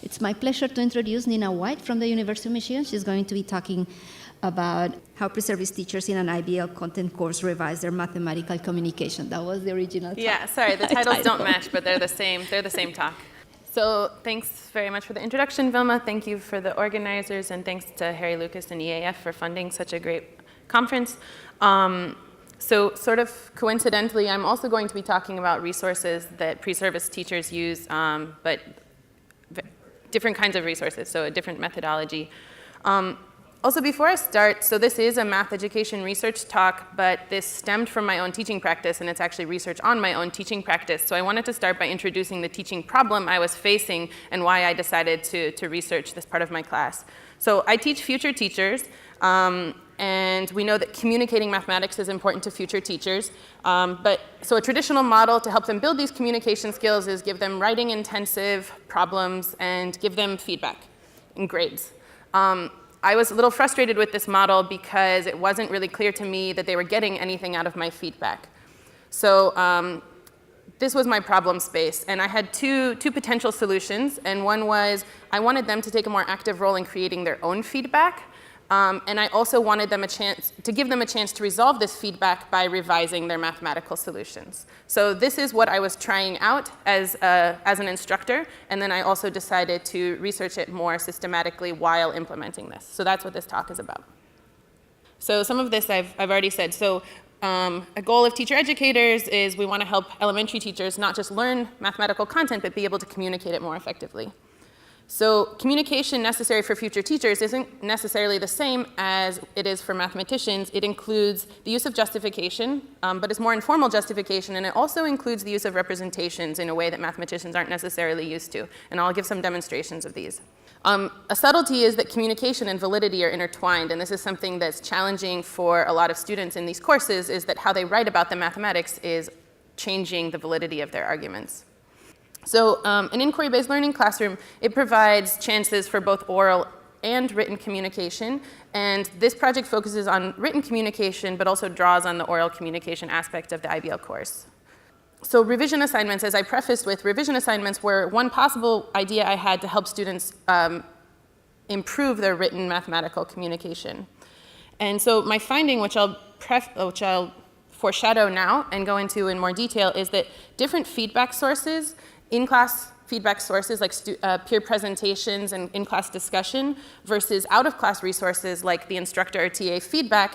It's my pleasure to introduce Nina White from the University of Michigan. She's going to be talking about how pre-service teachers in an IBL content course revise their mathematical communication. That was the original talk. Yeah, sorry, the titles don't match, but they're the same. They're the same talk. So thanks very much for the introduction, Vilma. Thank you for the organizers, and thanks to Harry Lucas and EAF for funding such a great conference. So sort of coincidentally, I'm also going to be talking about resources that pre-service teachers use, but different kinds of resources, so a different methodology. Also, before I start, so this is a math education research talk, but this stemmed from my own teaching practice, and it's actually research on my own teaching practice. So I wanted to start by introducing the teaching problem I was facing and why I decided to research this part of my class. So I teach future teachers, and we know that communicating mathematics is important to future teachers. So a traditional model to help them build these communication skills is give them writing-intensive problems and give them feedback and grades. I was a little frustrated with this model because it wasn't really clear to me that they were getting anything out of my feedback. So this was my problem space, and I had two potential solutions, and one was I wanted them to take a more active role in creating their own feedback, and I also wanted them to give them a chance to resolve this feedback by revising their mathematical solutions. So this is what I was trying out as an instructor, and then I also decided to research it more systematically while implementing this. So that's what this talk is about. So some of this I've already said. So a goal of teacher educators is we want to help elementary teachers not just learn mathematical content, but be able to communicate it more effectively. So communication necessary for future teachers isn't necessarily the same as it is for mathematicians. It includes the use of justification, but it's more informal justification, and it also includes the use of representations in a way that mathematicians aren't necessarily used to. And I'll give some demonstrations of these. A subtlety is that communication and validity are intertwined, and this is something that's challenging for a lot of students in these courses, is that how they write about the mathematics is changing the validity of their arguments. So an inquiry-based learning classroom, it provides chances for both oral and written communication, and this project focuses on written communication, but also draws on the oral communication aspect of the IBL course. So revision assignments, as I prefaced with, revision assignments were one possible idea I had to help students improve their written mathematical communication. And so my finding, which I'll foreshadow now and go into in more detail, is that different feedback sources, in-class feedback sources like peer presentations and in-class discussion versus out-of-class resources like the instructor or TA feedback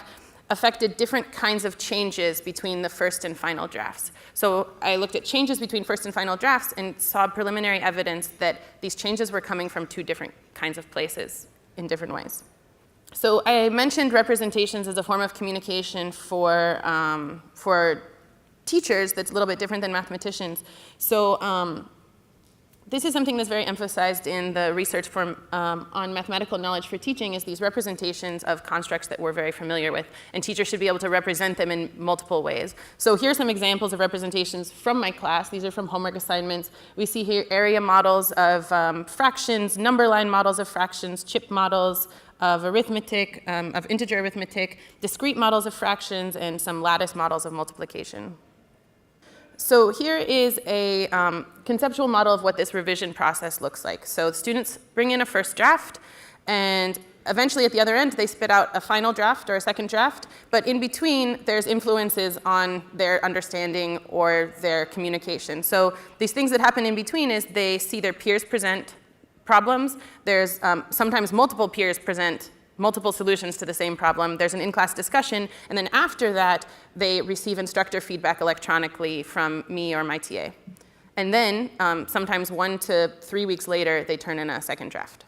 affected different kinds of changes between the first and final drafts. So I looked at changes between first and final drafts and saw preliminary evidence that these changes were coming from two different kinds of places in different ways. So I mentioned representations as a form of communication for teachers that's a little bit different than mathematicians. So this is something that's very emphasized in the research on mathematical knowledge for teaching, is these representations of constructs that we're very familiar with, and teachers should be able to represent them in multiple ways. So here are some examples of representations from my class. These are from homework assignments. We see here area models of fractions, number line models of fractions, chip models of arithmetic, of integer arithmetic, discrete models of fractions, and some lattice models of multiplication. So here is a conceptual model of what this revision process looks like. So students bring in a first draft, and eventually at the other end, they spit out a final draft or a second draft. But in between, there's influences on their understanding or their communication. So these things that happen in between is they see their peers present problems. There's sometimes multiple peers present multiple solutions to the same problem. There's an in-class discussion, and then after that, they receive instructor feedback electronically from me or my TA. And then, sometimes 1 to 3 weeks later, they turn in a second draft.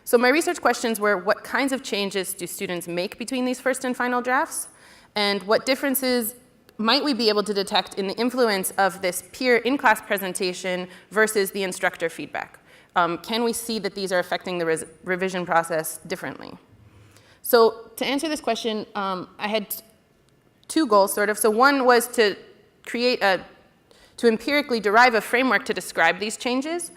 So my research questions were, what kinds of changes do students make between these first and final drafts? And what differences might we be able to detect in the influence of this peer in-class presentation versus the instructor feedback? Can we see that these are affecting the revision process differently? So to answer this question, I had two goals, sort of. So one was to to empirically derive a framework to describe these changes.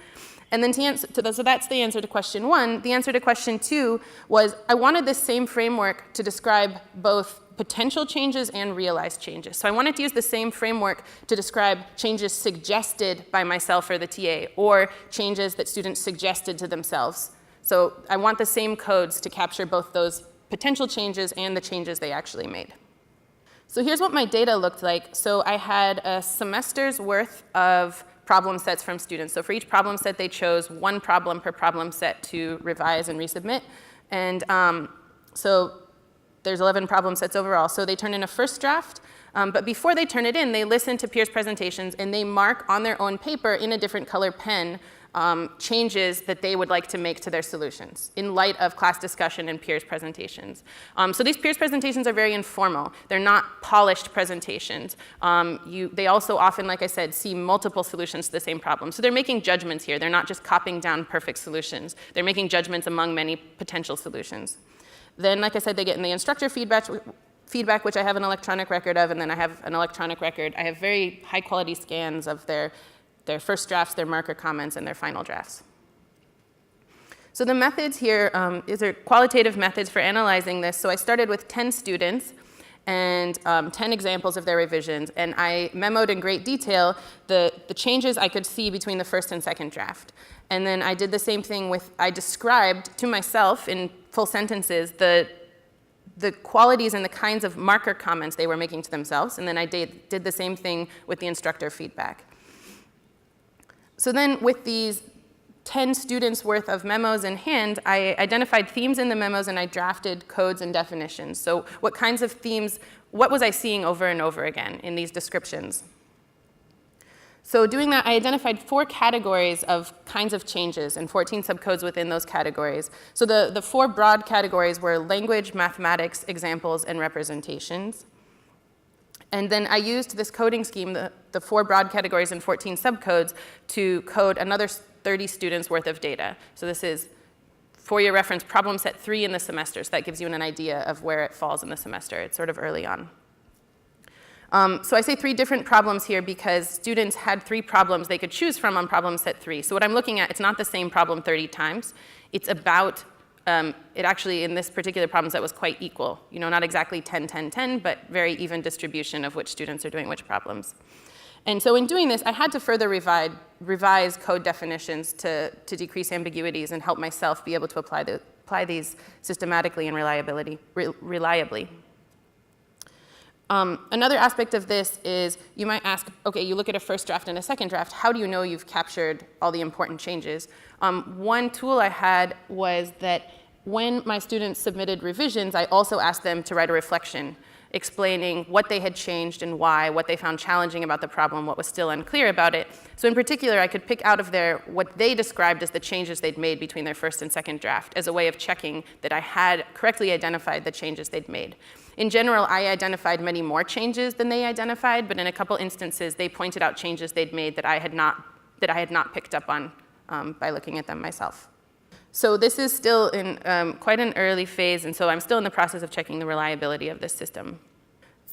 And then so that's the answer to question 1. The answer to question 2 was I wanted this same framework to describe both potential changes and realized changes. So I wanted to use the same framework to describe changes suggested by myself or the TA, or changes that students suggested to themselves. So I want the same codes to capture both those potential changes and the changes they actually made. So here's what my data looked like. So I had a semester's worth of problem sets from students. So for each problem set, they chose 1 problem per problem set to revise and resubmit. And so there's 11 problem sets overall. So they turn in a first draft. But before they turn it in, they listen to peers' presentations, and they mark on their own paper in a different color pen changes that they would like to make to their solutions in light of class discussion and peers' presentations. So these peers' presentations are very informal. They're not polished presentations. They also often, like I said, see multiple solutions to the same problem. So they're making judgments here. They're not just copying down perfect solutions. They're making judgments among many potential solutions. Then, like I said, they get in the instructor feedback, which I have an electronic record of, and then I have an electronic record. I have very high-quality scans of their first drafts, their marker comments, and their final drafts. So the methods here, these are qualitative methods for analyzing this. So I started with 10 students and 10 examples of their revisions, and I memoed in great detail the changes I could see between the first and second draft. And then I did the same thing I described to myself in full sentences the qualities and the kinds of marker comments they were making to themselves, and then I did the same thing with the instructor feedback. So then with these 10 students worth of memos in hand, I identified themes in the memos and I drafted codes and definitions. So what kinds of themes, what was I seeing over and over again in these descriptions? So doing that, I identified 4 categories of kinds of changes and 14 subcodes within those categories. So the 4 broad categories were language, mathematics, examples, and representations. And then I used this coding scheme, the 4 broad categories and 14 subcodes, to code another 30 students worth of data. So this is, for your reference, problem set 3 in the semester. So that gives you an idea of where it falls in the semester. It's sort of early on. So I say 3 different problems here because students had 3 problems they could choose from on problem set 3. So what I'm looking at, it's not the same problem 30 times. It's about, it actually, in this particular problem set, was quite equal. You know, not exactly 10, 10, 10, but very even distribution of which students are doing which problems. And so in doing this, I had to further revise code definitions to decrease ambiguities and help myself be able to apply these systematically and reliably. Another aspect of this is you might ask, okay, you look at a first draft and a second draft, how do you know you've captured all the important changes? One tool I had was that when my students submitted revisions, I also asked them to write a reflection explaining what they had changed and why, what they found challenging about the problem, what was still unclear about it. So in particular, I could pick out of there what they described as the changes they'd made between their first and second draft as a way of checking that I had correctly identified the changes they'd made. In general, I identified many more changes than they identified, but in a couple instances, they pointed out changes they'd made that I had not picked up on by looking at them myself. So this is still in quite an early phase, and so I'm still in the process of checking the reliability of this system.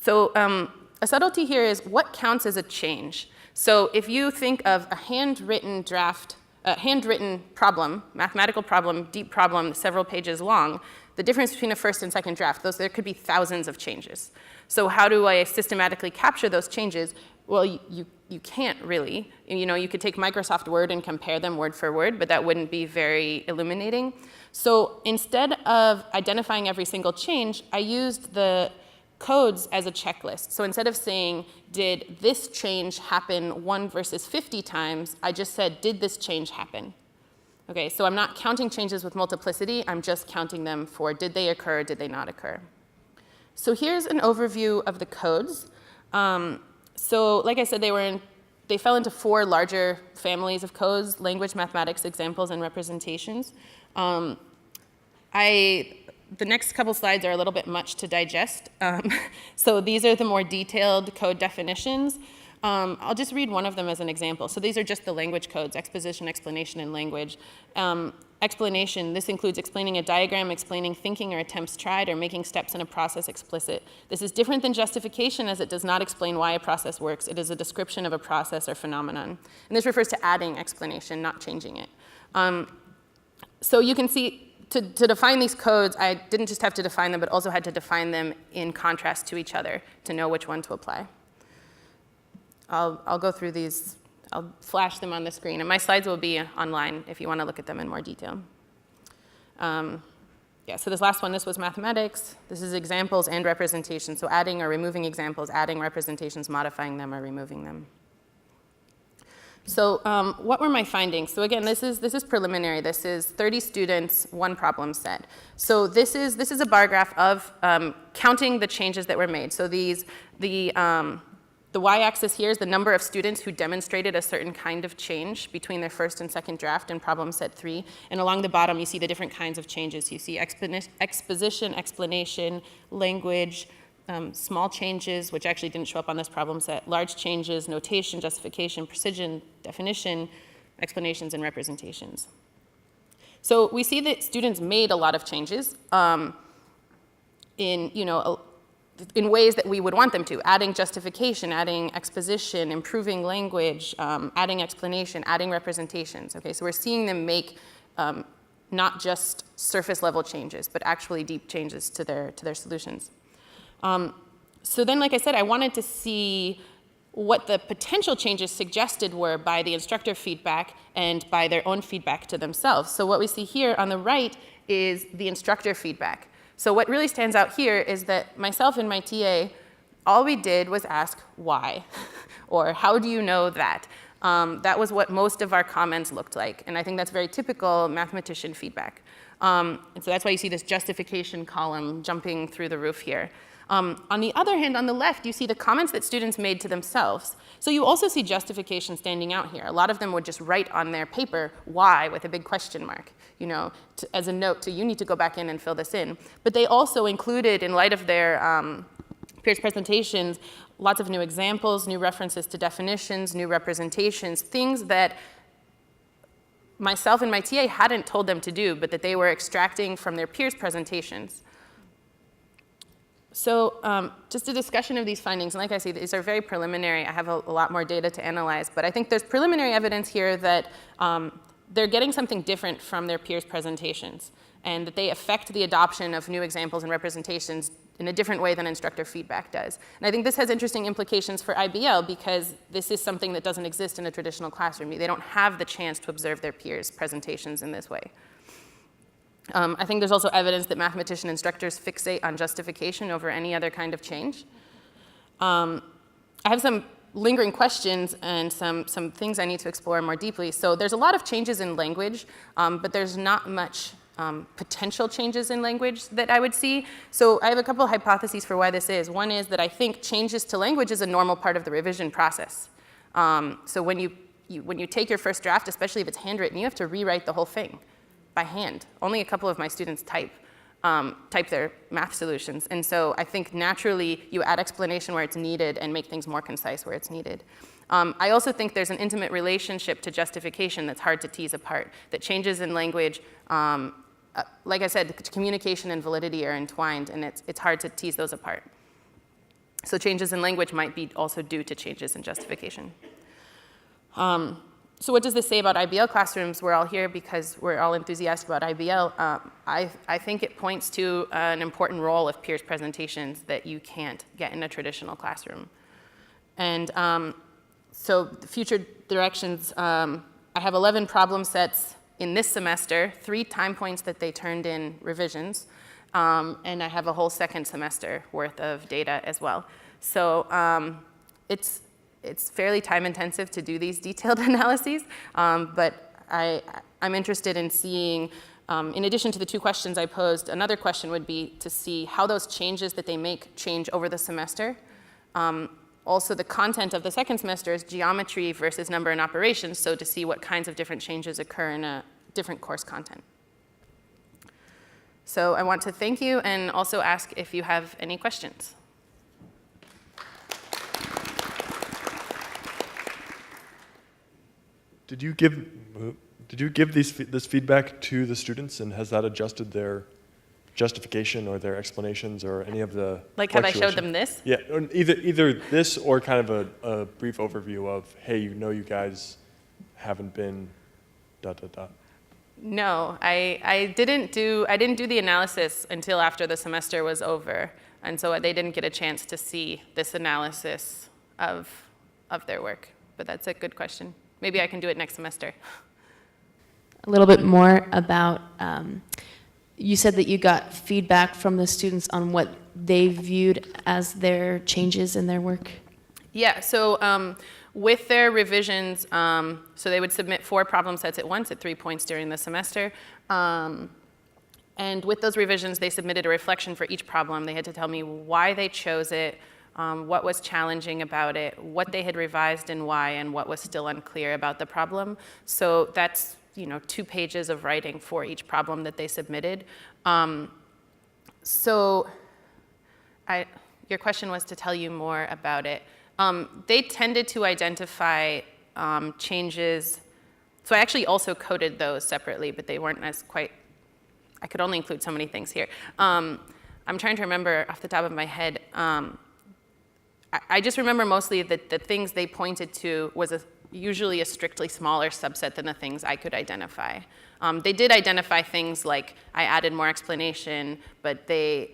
So a subtlety here is what counts as a change. So if you think of a handwritten draft, a handwritten problem, mathematical problem, deep problem, several pages long, the difference between a first and second draft, there could be thousands of changes. So how do I systematically capture those changes? Well, you can't really. You know, you could take Microsoft Word and compare them word for word, but that wouldn't be very illuminating. So instead of identifying every single change, I used the codes as a checklist. So instead of saying, did this change happen 1 versus 50 times, I just said, did this change happen? Okay, so I'm not counting changes with multiplicity, I'm just counting them for did they occur, did they not occur. So here's an overview of the codes. So like I said, they fell into 4 larger families of codes: language, mathematics, examples, and representations. The next couple slides are a little bit much to digest. So these are the more detailed code definitions. I'll just read one of them as an example. So these are just the language codes: exposition, explanation, and language. Explanation, this includes explaining a diagram, explaining thinking or attempts tried, or making steps in a process explicit. This is different than justification, as it does not explain why a process works. It is a description of a process or phenomenon. And this refers to adding explanation, not changing it. So you can see, to define these codes, I didn't just have to define them, but also had to define them in contrast to each other to know which one to apply. I'll go through these. I'll flash them on the screen, and my slides will be online if you want to look at them in more detail. Yeah, so this last one, this was mathematics. This is examples and representations, so adding or removing examples, adding representations, modifying them or removing them. So what were my findings? So again, this is preliminary. This is 30 students, one problem set. So this is a bar graph of counting the changes that were made. So the y-axis here is the number of students who demonstrated a certain kind of change between their first and second draft in problem set 3. And along the bottom, you see the different kinds of changes. You see exposition, explanation, language, small changes, which actually didn't show up on this problem set, large changes, notation, justification, precision, definition, explanations, and representations. So we see that students made a lot of changes in ways that we would want them to: adding justification, adding exposition, improving language, adding explanation, adding representations. Okay, so we're seeing them make not just surface level changes, but actually deep changes to their solutions. So then, like I said, I wanted to see what the potential changes suggested were by the instructor feedback and by their own feedback to themselves. So what we see here on the right is the instructor feedback. So what really stands out here is that myself and my TA, all we did was ask why, or how do you know that? That was what most of our comments looked like, and I think that's very typical mathematician feedback. And so that's why you see this justification column jumping through the roof here. On the other hand, on the left, you see the comments that students made to themselves. So you also see justification standing out here. A lot of them would just write on their paper why with a big question mark, as a note to, you need to go back in and fill this in. But they also included, in light of their peers' presentations, lots of new examples, new references to definitions, new representations, things that myself and my TA hadn't told them to do, but that they were extracting from their peers' presentations. So just a discussion of these findings, and like I say, these are very preliminary. I have a lot more data to analyze, but I think there's preliminary evidence here that they're getting something different from their peers' presentations, and that they affect the adoption of new examples and representations in a different way than instructor feedback does. And I think this has interesting implications for IBL, because this is something that doesn't exist in a traditional classroom. They don't have the chance to observe their peers' presentations in this way. I think there's also evidence that mathematician instructors fixate on justification over any other kind of change. I have some lingering questions and some things I need to explore more deeply. So there's a lot of changes in language, but there's not much potential changes in language that I would see. So I have a couple of hypotheses for why this is. One is that I think changes to language is a normal part of the revision process. So when you take your first draft, especially if it's handwritten, you have to rewrite the whole thing by hand. Only a couple of my students type their math solutions. And so I think naturally you add explanation where it's needed and make things more concise where it's needed. I also think there's an intimate relationship to justification that's hard to tease apart, that changes in language, like I said, communication and validity are entwined, and it's hard to tease those apart. So changes in language might be also due to changes in justification. So what does this say about IBL classrooms? We're all here because we're all enthusiastic about IBL. I think it points to an important role of peers' presentations that you can't get in a traditional classroom. And so the future directions, I have 11 problem sets in this semester, 3 time points that they turned in revisions, and I have a whole second semester worth of data as well. So it's fairly time intensive to do these detailed analyses, but I'm interested in seeing, in addition to the 2 questions I posed, another question would be to see how those changes that they make change over the semester. Also, the content of the second semester is geometry versus number and operations, so to see what kinds of different changes occur in a different course content. So I want to thank you and also ask if you have any questions. Did you give this feedback to the students, and has that adjusted their justification or their explanations or any of the Like, have I showed them this? Yeah, or either this or kind of a brief overview of, hey, you guys haven't been ... No, I didn't do the analysis until after the semester was over, and so they didn't get a chance to see this analysis of their work. But that's a good question. Maybe I can do it next semester. A little bit more about, you said that you got feedback from the students on what they viewed as their changes in their work. Yeah, so with their revisions, so they would submit 4 problem sets at once at 3 points during the semester. And with those revisions, they submitted a reflection for each problem. They had to tell me why they chose it, what was challenging about it, what they had revised and why, and what was still unclear about the problem. So that's 2 pages of writing for each problem that they submitted. Your question was to tell you more about it. They tended to identify changes. So I actually also coded those separately, but they weren't as quite, I could only include so many things here. I'm trying to remember off the top of my head. I just remember mostly that the things they pointed to was usually a strictly smaller subset than the things I could identify. They did identify things like I added more explanation, but they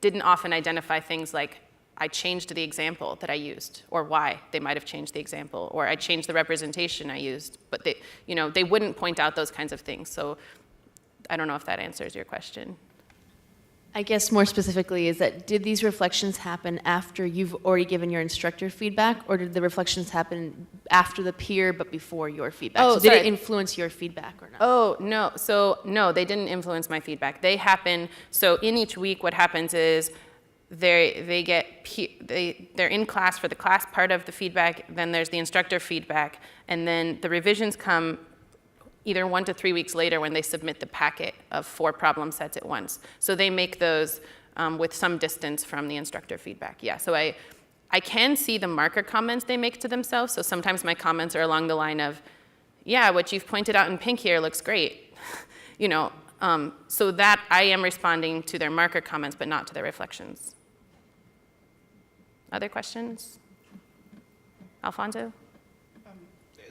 didn't often identify things like I changed the example that I used, or why they might have changed the example, or I changed the representation I used. But they wouldn't point out those kinds of things. So I don't know if that answers your question. I guess more specifically is that, did these reflections happen after you've already given your instructor feedback, or did the reflections happen after the peer but before your feedback? Oh, so did it influence your feedback or not? Oh, no. So no, they didn't influence my feedback. They happen, so in each week what happens is they're in class for the class part of the feedback, then there's the instructor feedback, and then the revisions come either 1 to 3 weeks later when they submit the packet of 4 problem sets at once. So they make those with some distance from the instructor feedback. Yeah, so I can see the marker comments they make to themselves. So sometimes my comments are along the line of, yeah, what you've pointed out in pink here looks great. So that I am responding to their marker comments, but not to their reflections. Other questions? Alfonso?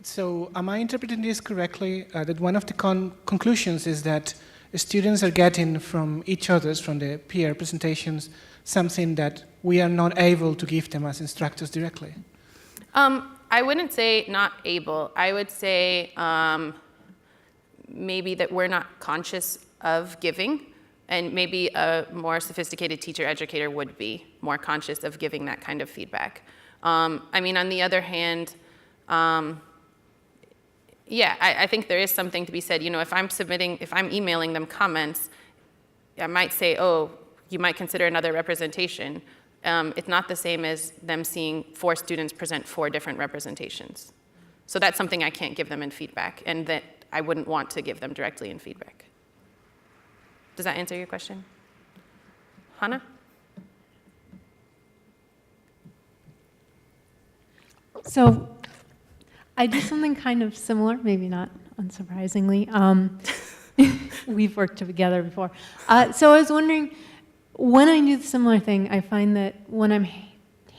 So am I interpreting this correctly, that one of the conclusions is that students are getting from each other's, from the peer presentations, something that we are not able to give them as instructors directly? I wouldn't say not able. I would say maybe that we're not conscious of giving, and maybe a more sophisticated teacher educator would be more conscious of giving that kind of feedback. I mean, on the other hand, yeah, I think there is something to be said. If I'm emailing them comments, I might say, oh, you might consider another representation. It's not the same as them seeing 4 students present 4 different representations. So that's something I can't give them in feedback, and that I wouldn't want to give them directly in feedback. Does that answer your question? Hannah? So I do something kind of similar, maybe not unsurprisingly. We've worked together before. So I was wondering, when I do the similar thing, I find that when I'm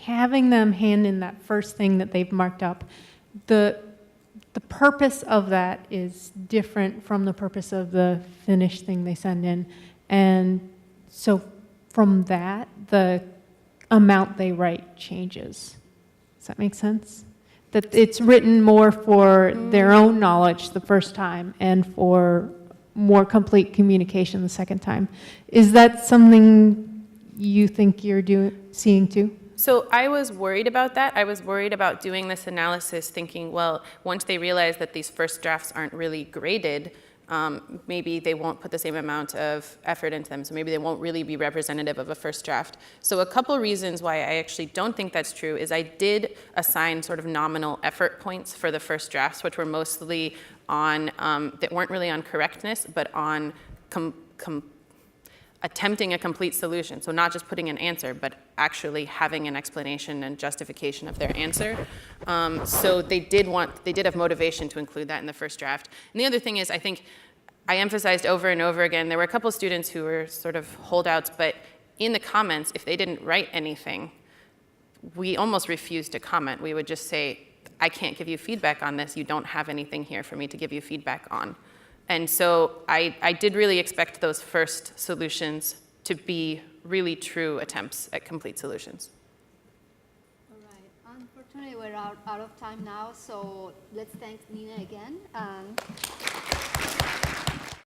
having them hand in that first thing that they've marked up, the purpose of that is different from the purpose of the finished thing they send in. And so from that, the amount they write changes. Does that make sense? That it's written more for their own knowledge the first time and for more complete communication the second time. Is that something you think you're seeing too? So I was worried about that. I was worried about doing this analysis thinking, well, once they realize that these first drafts aren't really graded, maybe they won't put the same amount of effort into them, so maybe they won't really be representative of a first draft. So a couple reasons why I actually don't think that's true is I did assign sort of nominal effort points for the first drafts, which were mostly on, that weren't really on correctness, but on attempting a complete solution. So not just putting an answer, but actually having an explanation and justification of their answer. So they did have motivation to include that in the first draft. And the other thing is, I think I emphasized over and over again, there were a couple students who were sort of holdouts, but in the comments, if they didn't write anything, we almost refused to comment. We would just say, I can't give you feedback on this. You don't have anything here for me to give you feedback on. And so I did really expect those first solutions to be really true attempts at complete solutions. All right. Unfortunately, we're out of time now, so let's thank Nina again.